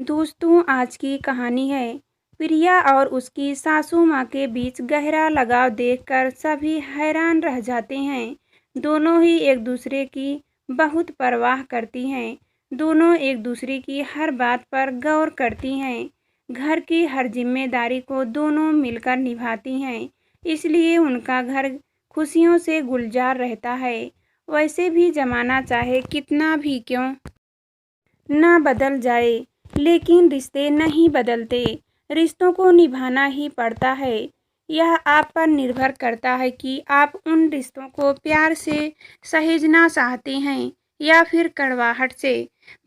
दोस्तों, आज की कहानी है प्रिया और उसकी सासू माँ के बीच गहरा लगाव देखकर सभी हैरान रह जाते हैं। दोनों ही एक दूसरे की बहुत परवाह करती हैं। दोनों एक दूसरे की हर बात पर गौर करती हैं। घर की हर जिम्मेदारी को दोनों मिलकर निभाती हैं। इसलिए उनका घर खुशियों से गुलजार रहता है। वैसे भी जमाना चाहे कितना भी क्यों ना बदल जाए, लेकिन रिश्ते नहीं बदलते। रिश्तों को निभाना ही पड़ता है। यह आप पर निर्भर करता है कि आप उन रिश्तों को प्यार से सहेजना चाहते हैं या फिर कड़वाहट से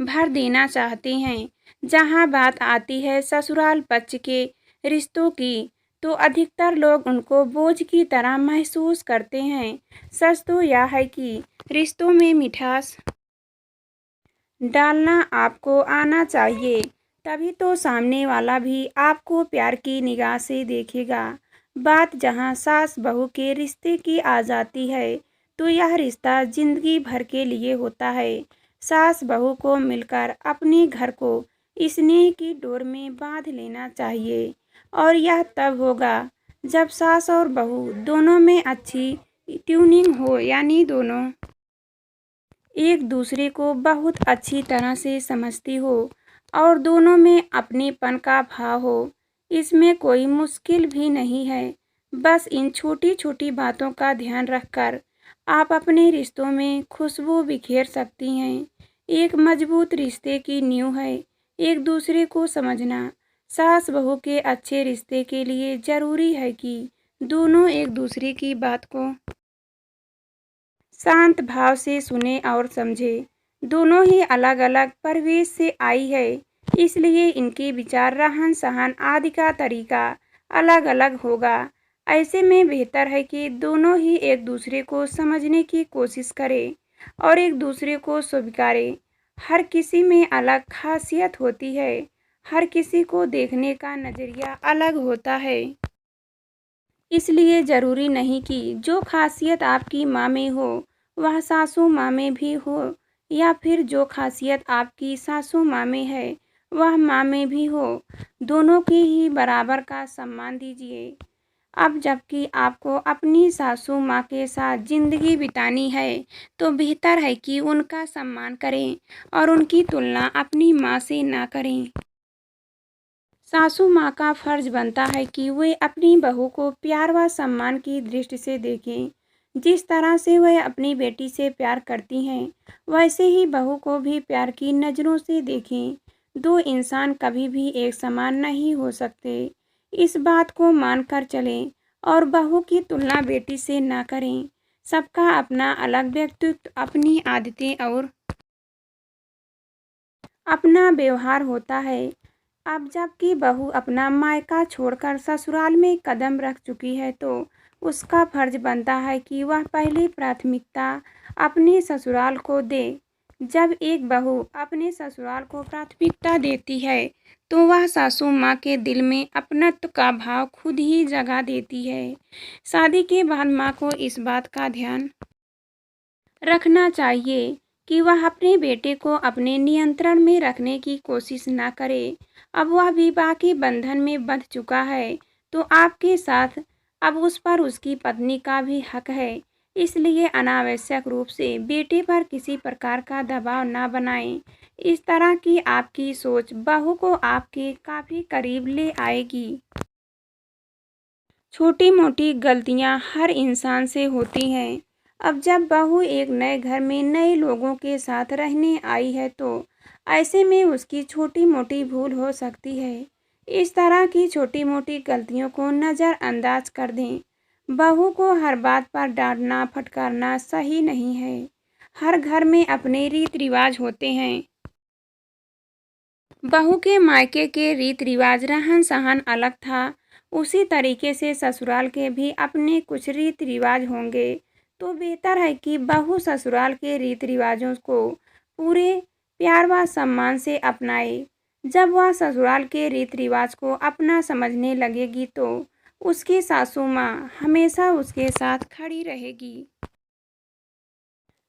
भर देना चाहते हैं। जहाँ बात आती है ससुराल पक्ष के रिश्तों की, तो अधिकतर लोग उनको बोझ की तरह महसूस करते हैं। सच तो यह है कि रिश्तों में मिठास डालना आपको आना चाहिए, तभी तो सामने वाला भी आपको प्यार की निगाह से देखेगा। बात जहां सास बहू के रिश्ते की आ जाती है, तो यह रिश्ता जिंदगी भर के लिए होता है। सास बहू को मिलकर अपने घर को स्नेह की डोर में बांध लेना चाहिए, और यह तब होगा जब सास और बहू दोनों में अच्छी ट्यूनिंग हो, यानी दोनों एक दूसरे को बहुत अच्छी तरह से समझती हो और दोनों में अपनेपन का भाव हो। इसमें कोई मुश्किल भी नहीं है। बस इन छोटी छोटी बातों का ध्यान रखकर आप अपने रिश्तों में खुशबू बिखेर सकती हैं। एक मजबूत रिश्ते की नींव है एक दूसरे को समझना। सास बहू के अच्छे रिश्ते के लिए जरूरी है कि दोनों एक दूसरे की बात को शांत भाव से सुने और समझे। दोनों ही अलग अलग परिवेश से आई है, इसलिए इनके विचार, रहन सहन आदि का तरीका अलग अलग होगा। ऐसे में बेहतर है कि दोनों ही एक दूसरे को समझने की कोशिश करें और एक दूसरे को स्वीकारें। हर किसी में अलग खासियत होती है। हर किसी को देखने का नज़रिया अलग होता है। इसलिए ज़रूरी नहीं कि जो खासियत आपकी माँ में हो वह सासू माँ में भी हो, या फिर जो खासियत आपकी सासू माँ में है वह माँ में भी हो। दोनों की ही बराबर का सम्मान दीजिए। अब जबकि आपको अपनी सासू माँ के साथ ज़िंदगी बितानी है, तो बेहतर है कि उनका सम्मान करें और उनकी तुलना अपनी माँ से ना करें। सासू माँ का फर्ज बनता है कि वे अपनी बहू को प्यार व सम्मान की दृष्टि से देखें। जिस तरह से वह अपनी बेटी से प्यार करती हैं, वैसे ही बहू को भी प्यार की नज़रों से देखें। दो इंसान कभी भी एक समान नहीं हो सकते। इस बात को मानकर चलें और बहू की तुलना बेटी से ना करें। सबका अपना अलग व्यक्तित्व, अपनी आदतें और अपना व्यवहार होता है। अब जबकि बहू अपना मायका छोड़कर ससुराल में कदम रख चुकी है, तो उसका फर्ज बनता है कि वह पहली प्राथमिकता अपने ससुराल को दे। जब एक बहू अपने ससुराल को प्राथमिकता देती है, तो वह सासू माँ के दिल में अपनत्व का भाव खुद ही जगा देती है। शादी के बाद माँ को इस बात का ध्यान रखना चाहिए कि वह अपने बेटे को अपने नियंत्रण में रखने की कोशिश न करे। अब वह विवाह के बंधन में बंध चुका है, तो आपके साथ अब उस पर उसकी पत्नी का भी हक है। इसलिए अनावश्यक रूप से बेटे पर किसी प्रकार का दबाव ना बनाएं। इस तरह की आपकी सोच बहू को आपके काफ़ी करीब ले आएगी। छोटी मोटी गलतियां हर इंसान से होती हैं। अब जब बहू एक नए घर में नए लोगों के साथ रहने आई है, तो ऐसे में उसकी छोटी मोटी भूल हो सकती है। इस तरह की छोटी मोटी गलतियों को नज़रअंदाज कर दें। बहू को हर बात पर डांटना फटकारना सही नहीं है। हर घर में अपने रीत रिवाज होते हैं। बहू के मायके के रीत रिवाज, रहन सहन अलग था, उसी तरीके से ससुराल के भी अपने कुछ रीत रिवाज होंगे। तो बेहतर है कि बहू ससुराल के रीत रिवाजों को पूरे प्यार व सम्मान से अपनाए। जब वह ससुराल के रीत रिवाज को अपना समझने लगेगी, तो उसकी सासू माँ हमेशा उसके साथ खड़ी रहेगी।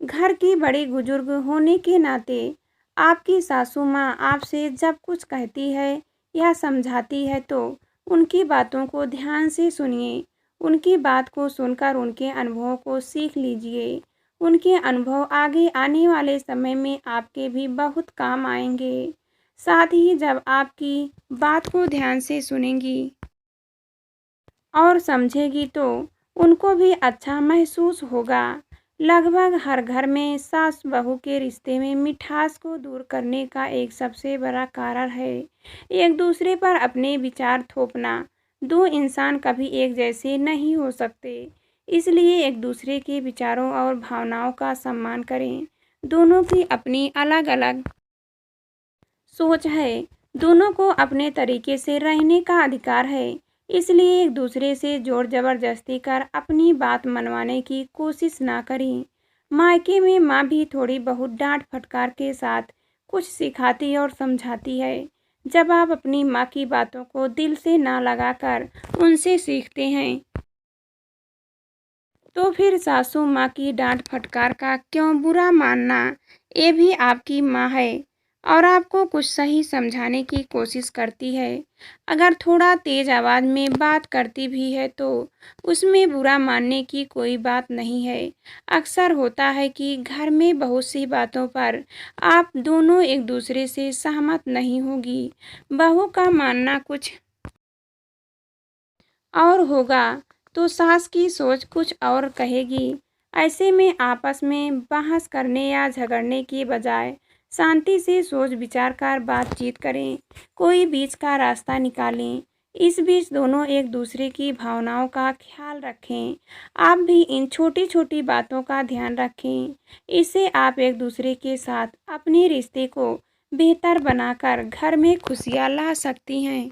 घर की बड़ी बुजुर्ग होने के नाते आपकी सासू माँ आपसे जब कुछ कहती है या समझाती है तो उनकी बातों को ध्यान से सुनिए। उनकी बात को सुनकर उनके अनुभवों को सीख लीजिए। उनके अनुभव आगे आने वाले समय में आपके भी बहुत काम आएंगे। साथ ही जब आपकी बात को ध्यान से सुनेंगी और समझेगी तो उनको भी अच्छा महसूस होगा। लगभग हर घर में सास बहू के रिश्ते में मिठास को दूर करने का एक सबसे बड़ा कारण है एक दूसरे पर अपने विचार थोपना। दो इंसान कभी एक जैसे नहीं हो सकते, इसलिए एक दूसरे के विचारों और भावनाओं का सम्मान करें। दोनों की अपनी अलग अलग सोच है, दोनों को अपने तरीके से रहने का अधिकार है, इसलिए एक दूसरे से जोर जबरदस्ती कर अपनी बात मनवाने की कोशिश ना करें। मायके में माँ भी थोड़ी बहुत डांट फटकार के साथ कुछ सिखाती और समझाती है। जब आप अपनी माँ की बातों को दिल से ना लगाकर उनसे सीखते हैं तो फिर सासू माँ की डांट फटकार का क्यों बुरा मानना। ये भी आपकी माँ है और आपको कुछ सही समझाने की कोशिश करती है। अगर थोड़ा तेज आवाज़ में बात करती भी है तो उसमें बुरा मानने की कोई बात नहीं है। अक्सर होता है कि घर में बहुत सी बातों पर आप दोनों एक दूसरे से सहमत नहीं होगी। बहू का मानना कुछ और होगा तो सास की सोच कुछ और कहेगी। ऐसे में आपस में बहस करने या झगड़ने की बजाय शांति से सोच विचार कर बातचीत करें, कोई बीच का रास्ता निकालें। इस बीच दोनों एक दूसरे की भावनाओं का ख्याल रखें। आप भी इन छोटी छोटी बातों का ध्यान रखें। इससे आप एक दूसरे के साथ अपने रिश्ते को बेहतर बनाकर घर में खुशियाँ ला सकती हैं।